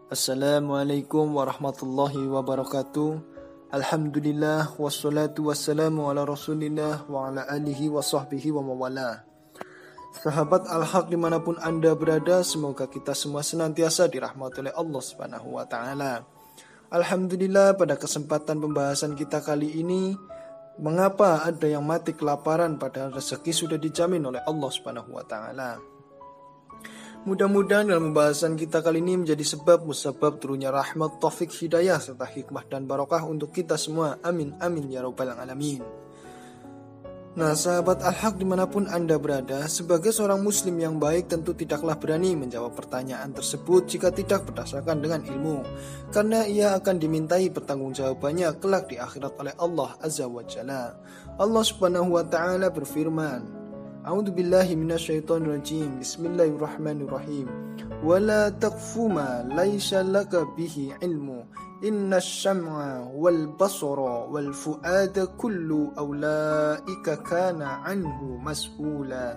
Assalamualaikum warahmatullahi wabarakatuh. Alhamdulillah wassalatu wassalamu ala rasulillah wa ala alihi wa sahbihi wa mawala. Sahabat Al-Haq dimanapun Anda berada, semoga kita semua senantiasa dirahmati oleh Allah Subhanahu wa ta'ala. Alhamdulillah, pada kesempatan pembahasan kita kali ini, mengapa ada yang mati kelaparan padahal rezeki sudah dijamin oleh Allah Subhanahu wa ta'ala. Mudah-mudahan dalam pembahasan kita kali ini menjadi sebab musabab turunnya rahmat, taufik, hidayah, serta hikmah dan barokah untuk kita semua. Amin, amin, ya rabbal alamin. Nah, sahabat Al-Haq dimanapun Anda berada, sebagai seorang muslim yang baik tentu tidaklah berani menjawab pertanyaan tersebut jika tidak berdasarkan dengan ilmu, karena ia akan dimintai pertanggungjawabannya kelak di akhirat oleh Allah Azza wa Jalla. Allah Subhanahu wa ta'ala berfirman, A'udzu billahi minasyaitonir rajim. Bismillahirrahmanirrahim. Wala taqfu ma laisa laka bihi ilmu. Innash syam'a wal basara wal fuada kullu aulaika kana anhu mas'ula.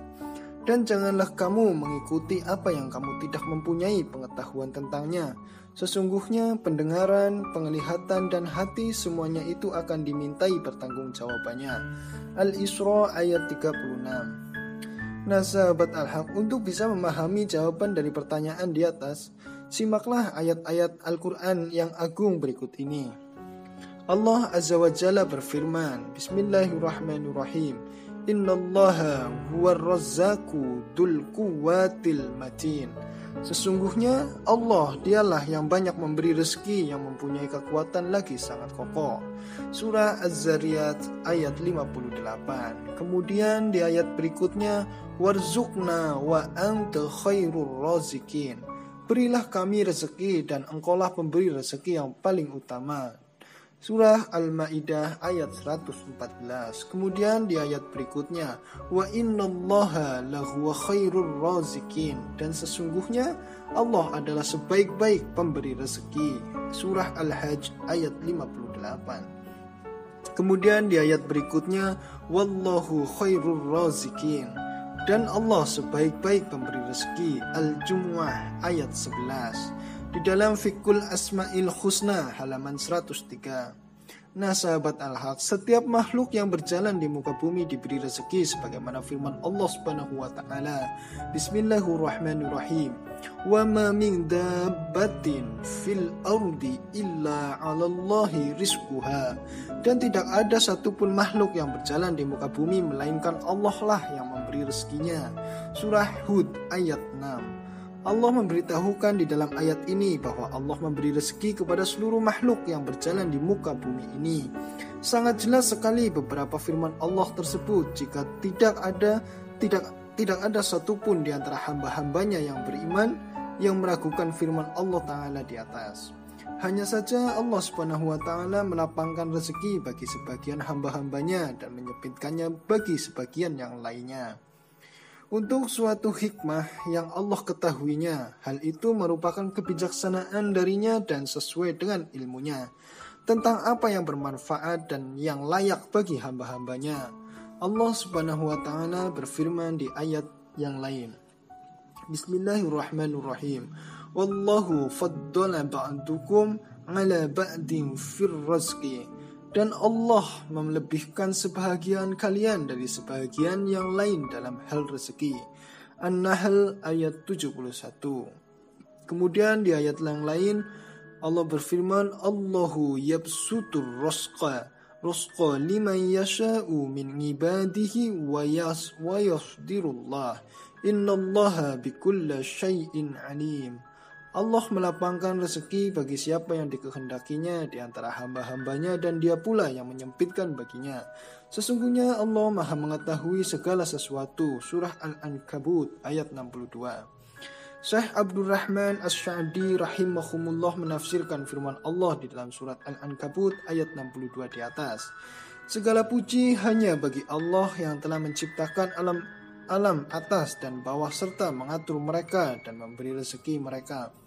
Dan janganlah kamu mengikuti apa yang kamu tidak mempunyai pengetahuan tentangnya. Sesungguhnya pendengaran, penglihatan, dan hati semuanya itu akan dimintai pertanggungjawabannya. Al-Isra ayat 36. Nah, sahabat Al-Haq, untuk bisa memahami jawaban dari pertanyaan di atas, simaklah ayat-ayat Al-Quran yang agung berikut ini. Allah Azza wa Jalla berfirman, Bismillahirrahmanirrahim. Innallaha huwar razzaku dzul quwwatil matin. Sesungguhnya Allah dialah yang banyak memberi rezeki, yang mempunyai kekuatan lagi sangat kokoh. Surah Az-Zariyat ayat 58. Kemudian di ayat berikutnya, warzuqna wa anta khairur razikin. Berilah kami rezeki dan engkaulah pemberi rezeki yang paling utama. Surah Al-Maidah ayat 114. Kemudian di ayat berikutnya, wa innallaha lahuwa khairur razikin. Dan sesungguhnya Allah adalah sebaik-baik pemberi rezeki. Surah Al-Hajj ayat 58. Kemudian di ayat berikutnya, wallahu khairur razikin. Dan Allah sebaik-baik pemberi rezeki. Al-Jumu'ah ayat 11. Di dalam Fiqhul Asma'il Husna halaman 103. Nah, sahabat Al-Haq, setiap makhluk yang berjalan di muka bumi diberi rezeki sebagaimana firman Allah Subhanahu wa ta'ala. Bismillahirrahmanirrahim. Wa ma min dabbatin fil ardi illa 'alallahi rizquha. Dan tidak ada satupun makhluk yang berjalan di muka bumi melainkan Allah lah yang memberi rezekinya. Surah Hud ayat 6. Allah memberitahukan di dalam ayat ini bahwa Allah memberi rezeki kepada seluruh makhluk yang berjalan di muka bumi ini. Sangat jelas sekali beberapa firman Allah tersebut. Jika tidak ada satupun di antara hamba-hambanya yang beriman yang meragukan firman Allah Ta'ala di atas. Hanya saja Allah Subhanahu wa ta'ala melapangkan rezeki bagi sebagian hamba-hambanya dan menyempitkannya bagi sebagian yang lainnya. Untuk suatu hikmah yang Allah ketahuinya, hal itu merupakan kebijaksanaan darinya dan sesuai dengan ilmunya tentang apa yang bermanfaat dan yang layak bagi hamba-hambanya. Allah Subhanahu wa ta'ala berfirman di ayat yang lain. Bismillahirrahmanirrahim. Wallahu faddala ba'dukum ala ba'din fir rizqi. Dan Allah melebihkan sebahagian kalian dari sebahagian yang lain dalam hal rezeki. An-Nahl ayat 71. Kemudian di ayat yang lain Allah berfirman, Allahu yabsutur rizqa liman yasha'u min ibadihi wa yasdirullah. Innallaha bikulli syai'in alim. Allah melapangkan rezeki bagi siapa yang dikehendakinya di antara hamba-hambanya dan dia pula yang menyempitkan baginya. Sesungguhnya Allah maha mengetahui segala sesuatu. Surah Al-Ankabut ayat 62. Syekh Abdurrahman As-Sa'di rahimahumullah menafsirkan firman Allah di dalam surat Al-Ankabut ayat 62 di atas. Segala puji hanya bagi Allah yang telah menciptakan alam atas dan bawah serta mengatur mereka dan memberi rezeki mereka.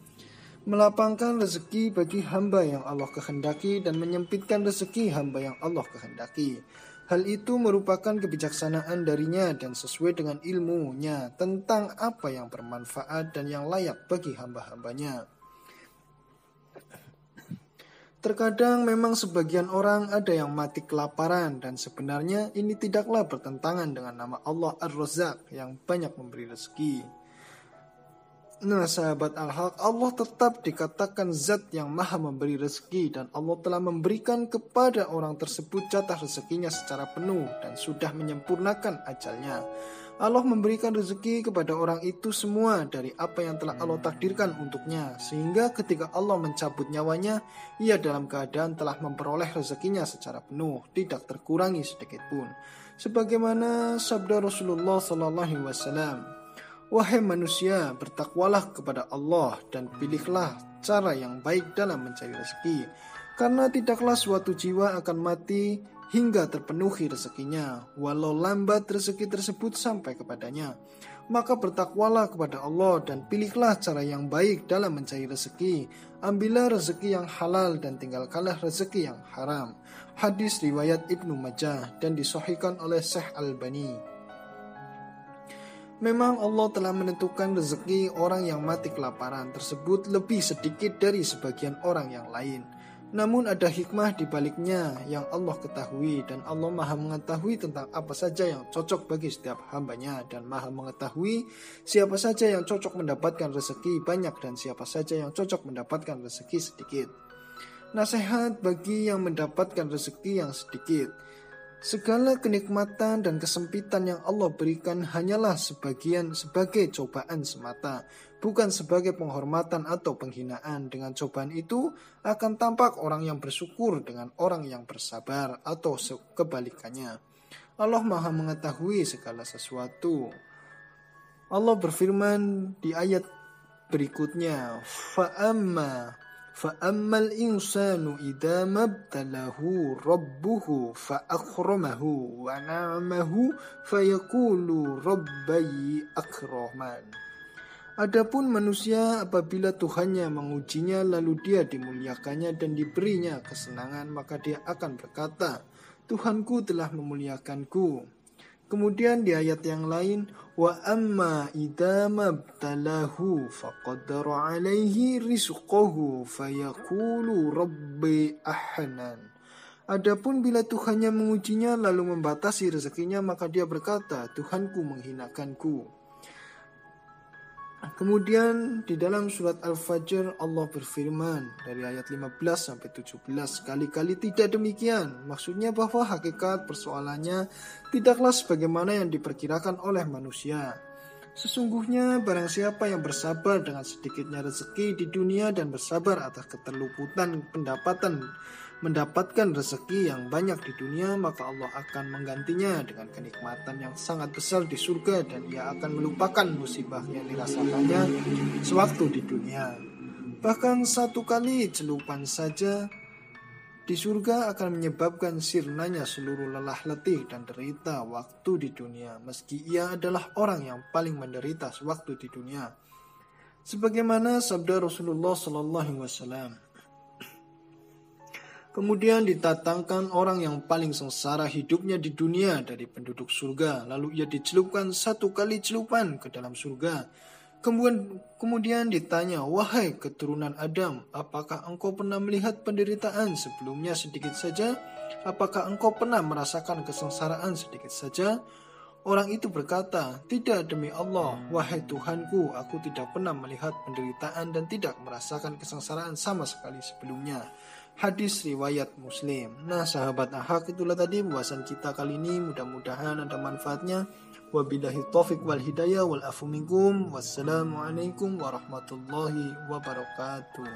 melapangkan rezeki bagi hamba yang Allah kehendaki dan menyempitkan rezeki hamba yang Allah kehendaki. Hal itu merupakan kebijaksanaan darinya dan sesuai dengan ilmunya tentang apa yang bermanfaat dan yang layak bagi hamba-hambanya. Terkadang memang sebagian orang ada yang mati kelaparan dan sebenarnya ini tidaklah bertentangan dengan nama Allah Ar-Razzaq yang banyak memberi rezeki. Nah sahabat Al-Haq, Allah tetap dikatakan zat yang maha memberi rezeki dan Allah telah memberikan kepada orang tersebut jatah rezekinya secara penuh dan sudah menyempurnakan ajalnya. Allah memberikan rezeki kepada orang itu semua dari apa yang telah Allah takdirkan untuknya, sehingga ketika Allah mencabut nyawanya, ia dalam keadaan telah memperoleh rezekinya secara penuh, tidak terkurangi sedikit pun. Sebagaimana sabda Rasulullah SAW, "Wahai manusia, bertakwalah kepada Allah dan pilihlah cara yang baik dalam mencari rezeki, karena tidaklah suatu jiwa akan mati hingga terpenuhi rezekinya, walau lambat rezeki tersebut sampai kepadanya. Maka bertakwalah kepada Allah dan pilihlah cara yang baik dalam mencari rezeki. Ambillah rezeki yang halal dan tinggalkanlah rezeki yang haram." Hadis riwayat Ibnu Majah dan disahihkan oleh Syekh Albani. Memang Allah telah menentukan rezeki orang yang mati kelaparan tersebut lebih sedikit dari sebagian orang yang lain. Namun ada hikmah di baliknya yang Allah ketahui, dan Allah maha mengetahui tentang apa saja yang cocok bagi setiap hambanya dan maha mengetahui siapa saja yang cocok mendapatkan rezeki banyak dan siapa saja yang cocok mendapatkan rezeki sedikit. Nasihat bagi yang mendapatkan rezeki yang sedikit: segala kenikmatan dan kesempitan yang Allah berikan hanyalah sebagai cobaan semata, bukan sebagai penghormatan atau penghinaan. Dengan cobaan itu akan tampak orang yang bersyukur dengan orang yang bersabar atau kebalikannya. Allah maha mengetahui segala sesuatu. Allah berfirman di ayat berikutnya, فَأَمَّا الْإِنسَانُ إِذَا مَا ابْتَلَاهُ رَبُّهُ فَأَكْرَمَهُ وَنَعَمَهُ فَيَقُولُ رَبِّي أَكْرَمَنِ. Adapun manusia apabila Tuhannya mengujinya lalu dia dimuliakannya dan diberinya kesenangan, maka dia akan berkata, Tuhanku telah memuliakanku. Kemudian di ayat yang lain, wa amma idza mabtalahu faqaddara alaihi rizqahu fayaqulu rabbi ahnan. Adapun bila Tuhannya mengujinya lalu membatasi rezekinya, maka dia berkata, Tuhanku menghinakanku. Kemudian di dalam surat Al-Fajr Allah berfirman dari ayat 15 sampai 17, kali-kali tidak demikian. Maksudnya bahwa hakikat persoalannya tidaklah sebagaimana yang diperkirakan oleh manusia. Sesungguhnya barang siapa yang bersabar dengan sedikitnya rezeki di dunia dan bersabar atas keterluputan mendapatkan rezeki yang banyak di dunia, maka Allah akan menggantinya dengan kenikmatan yang sangat besar di surga dan ia akan melupakan musibah yang dirasakannya sewaktu di dunia. Bahkan satu kali celupan saja di surga akan menyebabkan sirnanya seluruh lelah letih dan derita waktu di dunia, meski ia adalah orang yang paling menderita sewaktu di dunia. Sebagaimana sabda Rasulullah SAW, kemudian ditatangkan orang yang paling sengsara hidupnya di dunia dari penduduk surga. Lalu ia dicelupkan satu kali celupan ke dalam surga. Kemudian ditanya, wahai keturunan Adam, apakah engkau pernah melihat penderitaan sebelumnya sedikit saja? Apakah engkau pernah merasakan kesengsaraan sedikit saja? Orang itu berkata, tidak demi Allah, wahai Tuhanku, aku tidak pernah melihat penderitaan dan tidak merasakan kesengsaraan sama sekali sebelumnya. Hadis riwayat Muslim. Nah sahabat Al-Haq, itulah tadi pembahasan kita kali ini, mudah-mudahan ada manfaatnya. Wabillahi taufiq wal hidayah wal afu minkum. Wassalamualaikum warahmatullahi wabarakatuh.